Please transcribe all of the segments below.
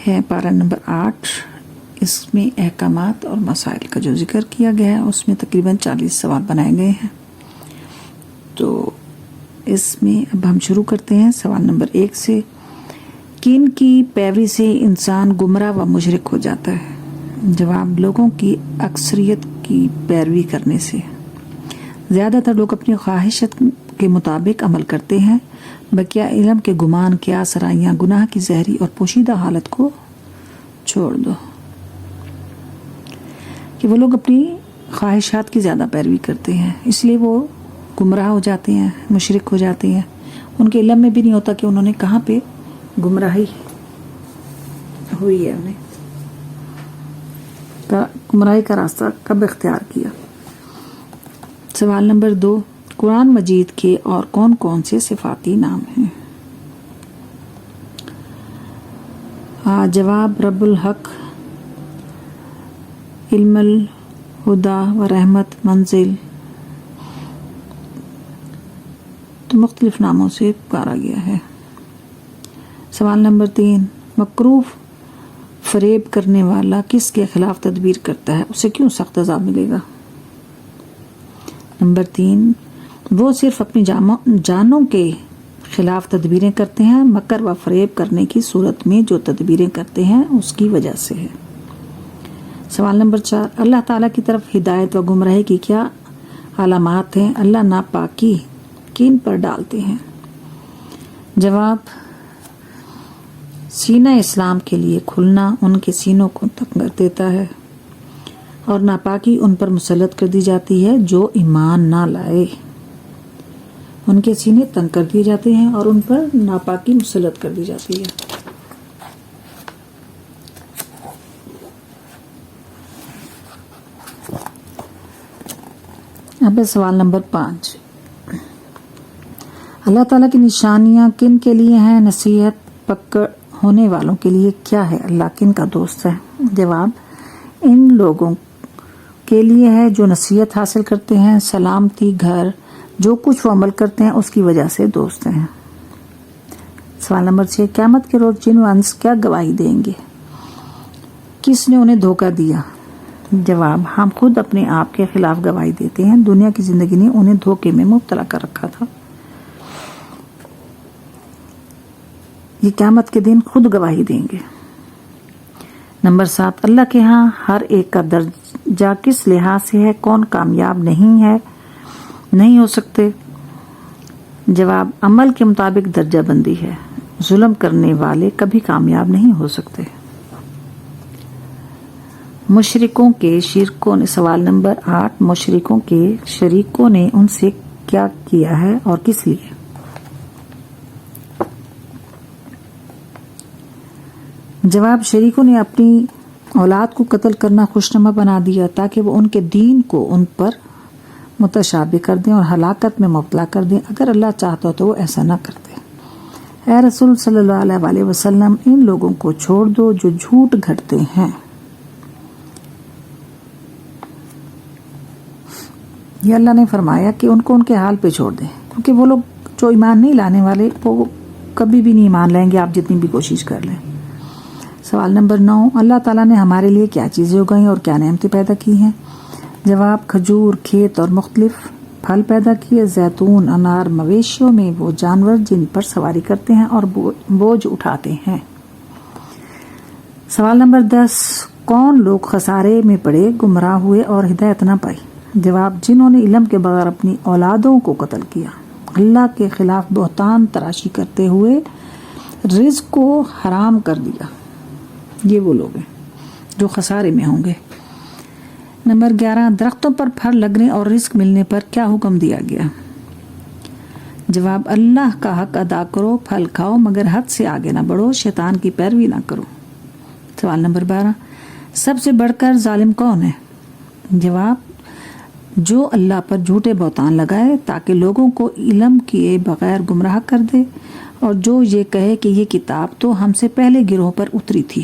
ہے پارہ نمبر 8. اس میں احکامات اور مسائل کا جو ذکر کیا گیا ہے اس میں تقریباً 40 سوال بنائے گئے ہیں. تو اس میں اب ہم شروع کرتے ہیں سوال نمبر 1 سے. کن کی پیروی سے انسان گمراہ و مشرک ہو جاتا ہے؟ جواب: لوگوں کی اکثریت کی پیروی کرنے سے. زیادہ تر لوگ اپنی خواہشات کے مطابق عمل کرتے ہیں بقیہ علم کے گمان، قیاس، رائیاں، گناہ کی زہری اور پوشیدہ حالت کو چھوڑ دو. کہ وہ لوگ اپنی خواہشات کی زیادہ پیروی کرتے ہیں، اس لیے وہ گمراہ ہو جاتے ہیں، مشرک ہو جاتے ہیں. ان کے علم میں بھی نہیں ہوتا کہ انہوں نے کہاں پہ گمراہی ہوئی ہے، انہیں گمراہی کا راستہ کب اختیار کیا. سوال نمبر 2. قرآن مجید کے اور کون کون سے صفاتی نام ہیں؟ جواب: رب الحق، علم، الہدا و رحمت، منزل. تو مختلف ناموں سے پکارا گیا ہے. سوال نمبر 3. مکروہ فریب کرنے والا کس کے خلاف تدبیر کرتا ہے، اسے کیوں سخت عذاب ملے گا؟ نمبر 3. وہ صرف اپنی جانوں کے خلاف تدبیریں کرتے ہیں، مکر و فریب کرنے کی صورت میں جو تدبیریں کرتے ہیں اس کی وجہ سے ہے. سوال نمبر 4. اللہ تعالیٰ کی طرف ہدایت و گمراہی کی کیا علامات ہیں؟ اللہ ناپاکی کن پر ڈالتے ہیں؟ جواب: سینہ اسلام کے لیے کھلنا ان کے سینوں کو تنگ کر دیتا ہے اور ناپاکی ان پر مسلط کر دی جاتی ہے جو ایمان نہ لائے. ان کے سینے تنگ کر دیے جاتے ہیں اور ان پر ناپاکی مسلط کر دی جاتی ہے. اب سوال نمبر 5. اللہ تعالیٰ کی نشانیاں کن کے لیے ہیں؟ نصیحت پکڑ ہونے والوں کے لیے. کیا ہے اللہ کن کا دوست ہے؟ جواب: ان لوگوں کے لیے ہے جو نصیحت حاصل کرتے ہیں، سلامتی، گھر، جو کچھ وہ عمل کرتے ہیں اس کی وجہ سے دوست ہیں. سوال نمبر 6. قیامت کے روز جن و انس کیا گواہی دیں گے؟ کس نے انہیں دھوکہ دیا؟ جواب: ہم خود اپنے آپ کے خلاف گواہی دیتے ہیں، دنیا کی زندگی نے انہیں دھوکے میں مبتلا کر رکھا تھا. یہ قیامت کے دن خود گواہی دیں گے. نمبر 7. اللہ کے ہاں ہر ایک کا درجہ کس لحاظ سے ہے؟ کون کامیاب نہیں ہو سکتے؟ جواب: عمل کے مطابق درجہ بندی ہے، ظلم کرنے والے کبھی کامیاب نہیں ہو سکتے. مشرکوں کے شرکوں نے. سوال نمبر 8. مشرکوں کے شریکوں نے ان سے کیا کیا ہے اور کس لیے؟ جواب: شریکوں نے اپنی اولاد کو قتل کرنا خوشنما بنا دیا تاکہ وہ ان کے دین کو ان پر متشابہ کر دیں اور ہلاکت میں مبتلا کر دیں. اگر اللہ چاہتا تو وہ ایسا نہ کرتے. اے رسول صلی اللہ علیہ وسلم، ان لوگوں کو چھوڑ دو جو جھوٹ گھڑتے ہیں. یہ اللہ نے فرمایا کہ ان کو ان کے حال پہ چھوڑ دیں، کیونکہ وہ لوگ جو ایمان نہیں لانے والے وہ کبھی بھی نہیں ایمان لائیں گے، آپ جتنی بھی کوشش کر لیں. سوال نمبر 9. اللہ تعالیٰ نے ہمارے لیے کیا چیزیں اگائیں اور کیا نعمتیں پیدا کی ہیں؟ جواب: کھجور، کھیت اور مختلف پھل پیدا کیے، زیتون، انار، مویشیوں میں وہ جانور جن پر سواری کرتے ہیں اور بوجھ اٹھاتے ہیں. سوال نمبر 10. کون لوگ خسارے میں پڑے، گمراہ ہوئے اور ہدایت نہ پائی؟ جواب: جنہوں نے علم کے بغیر اپنی اولادوں کو قتل کیا، اللہ کے خلاف بہتان تراشی کرتے ہوئے رزق کو حرام کر دیا. یہ وہ لوگ ہیں جو خسارے میں ہوں گے. نمبر 11. درختوں پر پھل لگنے اور رزق ملنے پر کیا حکم دیا گیا؟ جواب: اللہ کا حق ادا کرو، پھل کھاؤ مگر حد سے آگے نہ بڑھو، شیطان کی پیروی نہ کرو. سوال نمبر 12. سب سے بڑھ کر ظالم کون ہے؟ جواب: جو اللہ پر جھوٹے بہتان لگائے تاکہ لوگوں کو علم کیے بغیر گمراہ کر دے، اور جو یہ کہے کہ یہ کتاب تو ہم سے پہلے گروہ پر اتری تھی،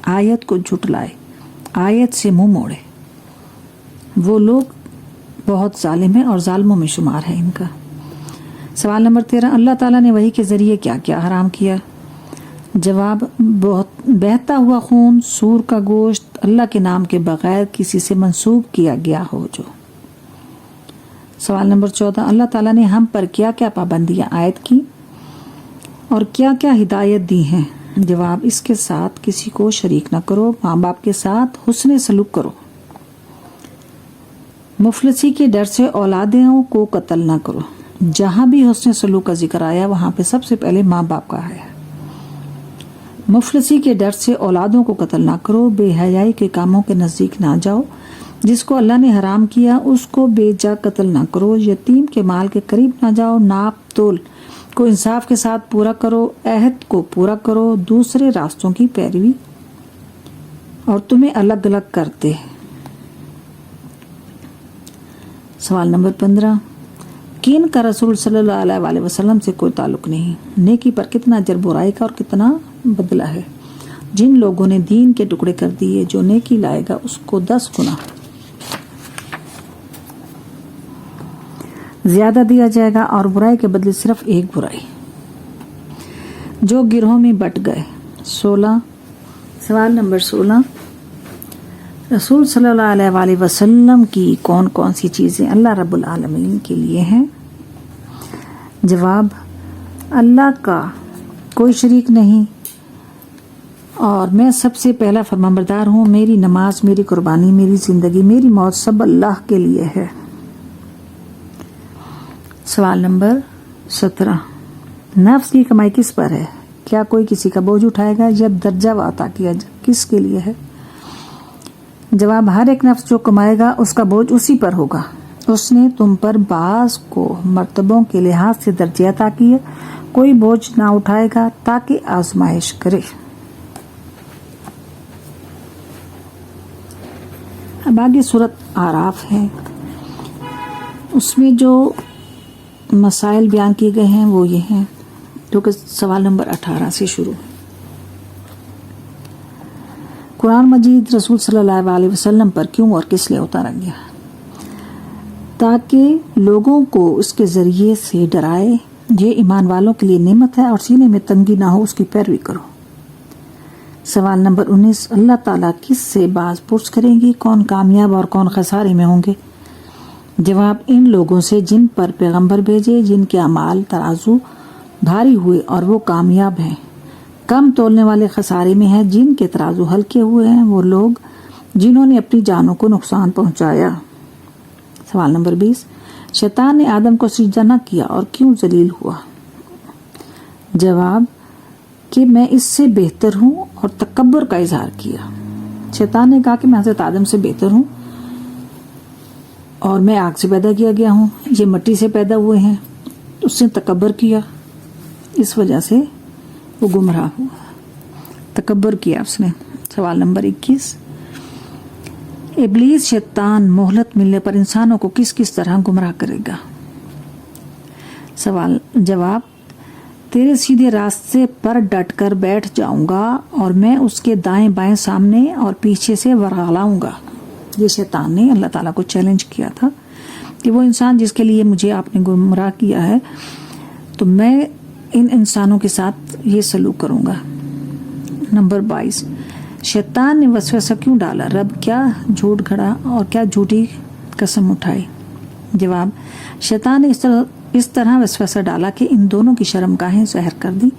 آیت کو جھٹلائے، آیت سے منہ موڑے. وہ لوگ بہت ظالم ہیں اور ظالموں میں شمار ہے ان کا. سوال نمبر 13. اللہ تعالیٰ نے وحی کے ذریعے کیا کیا حرام کیا؟ جواب بہت بہتا ہوا خون، سور کا گوشت اللہ کے نام کے بغیر کسی سے منسوب کیا گیا ہو جو۔ سوال نمبر 14، اللہ تعالیٰ نے ہم پر کیا کیا پابندیاں عائد کی اور کیا کیا ہدایت دی ہیں؟ جواب، اس کے ساتھ کسی کو شریک نہ کرو، ماں باپ کے ساتھ حسن سلوک کرو، مفلسی کے ڈر سے اولادوں کو قتل نہ کرو۔ جہاں بھی حسن سلوک کا ذکر آیا وہاں پہ سب سے پہلے ماں باپ کا ہے۔ مفلسی کے ڈر سے اولادوں کو قتل نہ کرو، بے حیائی کے کاموں کے نزدیک نہ جاؤ، جس کو اللہ نے حرام کیا اس کو بے جا قتل نہ کرو، یتیم کے مال کے قریب نہ جاؤ، ناپ تول کو انصاف کے ساتھ پورا کرو، عہد کو پورا کرو، دوسرے راستوں کی پیروی اور تمہیں الگ الگ کرتے۔ سوال نمبر 15، کین کا رسول صلی اللہ علیہ وسلم سے کوئی تعلق نہیں، نیکی پر کتنا اجر، برائی کا اور کتنا بدلہ ہے؟ جن لوگوں نے دین کے ٹکڑے کر دیے، جو نیکی لائے گا اس کو 10 گنا زیادہ دیا جائے گا اور برائی کے بدلے صرف ایک برائی۔ جو گروہوں میں بٹ گئے۔ 16، سوال نمبر 16، رسول صلی اللہ علیہ وسلم کی کون کون سی چیزیں اللہ رب العالمین کے لیے ہیں؟ جواب، اللہ کا کوئی شریک نہیں اور میں سب سے پہلا فرمانبردار ہوں، میری نماز، میری قربانی، میری زندگی، میری موت سب اللہ کے لیے ہے۔ سوال نمبر 17، نفس کی کمائی کس پر ہے؟ کیا کوئی کسی کا بوجھ اٹھائے گا؟ جب درجہ و عطا کیا کس کے لیے ہے؟ جواب، ہر ایک نفس جو کمائے گا اس کا بوجھ اسی پر ہوگا۔ اس نے تم پر بعض کو مرتبوں کے لحاظ سے درجے عطا کیے، کوئی بوجھ نہ اٹھائے گا تاکہ آزمائش کرے۔ اب آگے سورۃ اعراف ہے، اس میں جو مسائل بیان کیے گئے ہیں وہ یہ ہیں، جو کہ سوال نمبر 18 سے شروع ہے۔ قرآن مجید رسول صلی اللہ علیہ وسلم پر کیوں اور کس لیے اتارا گیا؟ تاکہ لوگوں کو اس کے ذریعے سے ڈرائے، یہ ایمان والوں کے لیے نعمت ہے اور سینے میں تنگی نہ ہو، اس کی پیروی کرو۔ سوال نمبر 19، اللہ تعالیٰ کس سے باز پرس کریں گی؟ کون کامیاب اور کون خسارے میں ہوں گے؟ جواب، ان لوگوں سے جن پر پیغمبر بھیجے، جن کے اعمال ترازو بھاری ہوئے اور وہ کامیاب ہیں۔ کم تولنے والے خسارے میں ہیں، جن کے ترازو ہلکے ہوئے ہیں، وہ لوگ جنہوں نے اپنی جانوں کو نقصان پہنچایا۔ سوال نمبر 20، شیطان نے آدم کو سجدہ نہ کیا اور کیوں ذلیل ہوا؟ جواب کہ میں اس سے بہتر ہوں اور تکبر کا اظہار کیا۔ شیطان نے کہا کہ میں حضرت آدم سے بہتر ہوں اور میں آگ سے پیدا کیا گیا ہوں، یہ مٹی سے پیدا ہوئے ہیں، اس نے تکبر کیا، اس وجہ سے وہ گمراہ ہوا، تکبر کیا اس نے۔ سوال نمبر 21، ابلیس شیطان مہلت ملنے پر انسانوں کو کس کس طرح گمراہ کرے گا؟ سوال جواب، تیرے سیدھے راستے پر ڈٹ کر بیٹھ جاؤں گا اور میں اس کے دائیں بائیں، سامنے اور پیچھے سے ورغلاؤں گا۔ یہ شیطان نے اللہ تعالیٰ کو چیلنج کیا تھا کہ وہ انسان جس کے لیے مجھے آپ نے گمراہ کیا ہے تو میں ان انسانوں کے ساتھ یہ سلوک کروں گا۔ نمبر 22، شیطان نے وسوسہ کیوں ڈالا؟ رب کیا جھوٹ گھڑا اور کیا جھوٹی قسم اٹھائی؟ جواب، شیطان نے اس طرح وسوسہ ڈالا کہ ان دونوں کی شرم گاہیں ظاہر کر دی۔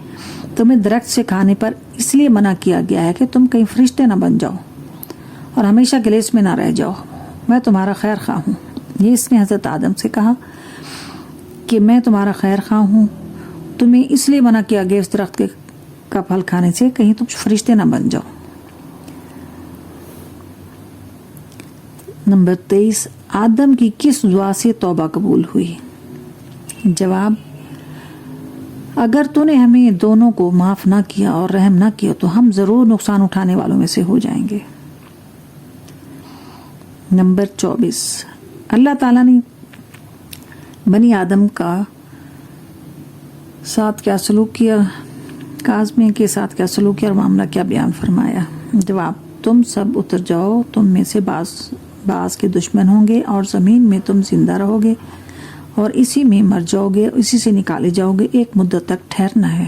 تمہیں درخت سے کھانے پر اس لیے منع کیا گیا ہے کہ تم کہیں فرشتے نہ بن جاؤ اور ہمیشہ کے لیے اس میں نہ رہ جاؤ، میں تمہارا خیر خواہ ہوں۔ یہ اس نے حضرت آدم سے کہا کہ میں تمہارا خیر خواہ ہوں، تمہیں اس لیے منع کیا گیا اس درخت کا پھل کھانے سے کہیں تم فرشتے نہ بن جاؤ۔ نمبر 23، آدم کی کس دعا سے توبہ قبول ہوئی؟ جواب، اگر تو نے ہمیں دونوں کو معاف نہ کیا اور رحم نہ کیا تو ہم ضرور نقصان اٹھانے والوں میں سے ہو جائیں گے۔ نمبر 24، اللہ تعالیٰ نے بنی آدم کا ساتھ کیا سلوک کیا، کاظمے کے ساتھ کیا سلوک کیا اور معاملہ کیا بیان فرمایا؟ جواب، تم سب اتر جاؤ، تم میں سے بعض کے دشمن ہوں گے اور زمین میں تم زندہ رہو گے اور اسی میں مر جاؤ گے، اسی سے نکالے جاؤ گے، ایک مدت تک ٹھہرنا ہے۔